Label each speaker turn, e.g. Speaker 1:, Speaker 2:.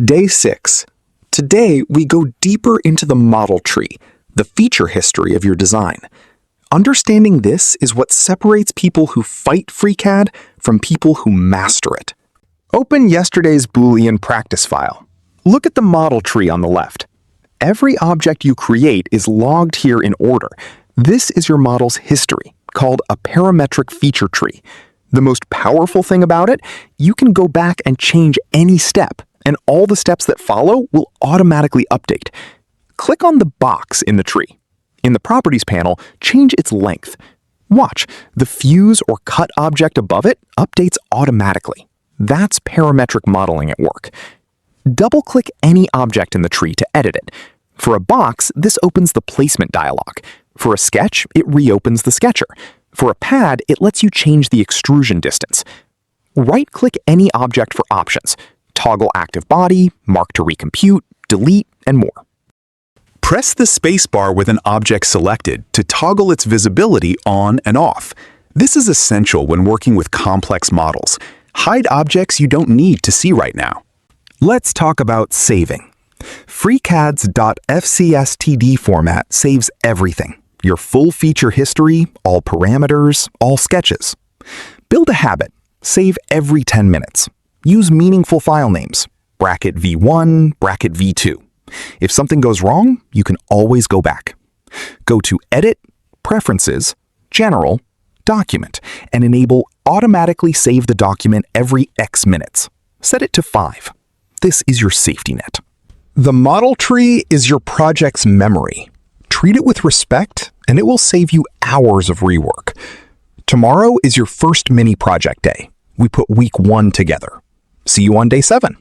Speaker 1: Day 6. Today, we go deeper into the model tree, the feature history of your design. Understanding this is what separates people who fight FreeCAD from people who master it. Open yesterday's Boolean practice file. Look at the model tree on the left. Every object you create is logged here in order. This is your model's history, called a parametric feature tree. The most powerful thing about it, you can go back and change any step, and all the steps that follow will automatically update. Click on the box in the tree. In the Properties panel, change its length. Watch, the fuse or cut object above it updates automatically. That's parametric modeling at work. Double-click any object in the tree to edit it. For a box, this opens the placement dialog. For a sketch, it reopens the sketcher. For a pad, it lets you change the extrusion distance. Right-click any object for options. Toggle active body, mark to recompute, delete, and more.
Speaker 2: Press the spacebar with an object selected to toggle its visibility on and off. This is essential when working with complex models. Hide objects you don't need to see right now. Let's talk about saving. FreeCAD's .fcstd format saves everything. Your full feature history, all parameters, all sketches. Build a habit. Save every 10 minutes. Use meaningful file names, bracket V1, bracket V2. If something goes wrong, you can always go back. Go to Edit, Preferences, General, Document, and enable Automatically Save the document every X minutes. Set it to 5. This is your safety net. The model tree is your project's memory. Treat it with respect, and it will save you hours of rework. Tomorrow is your first mini project day. We put week 1 together. See you on day 7.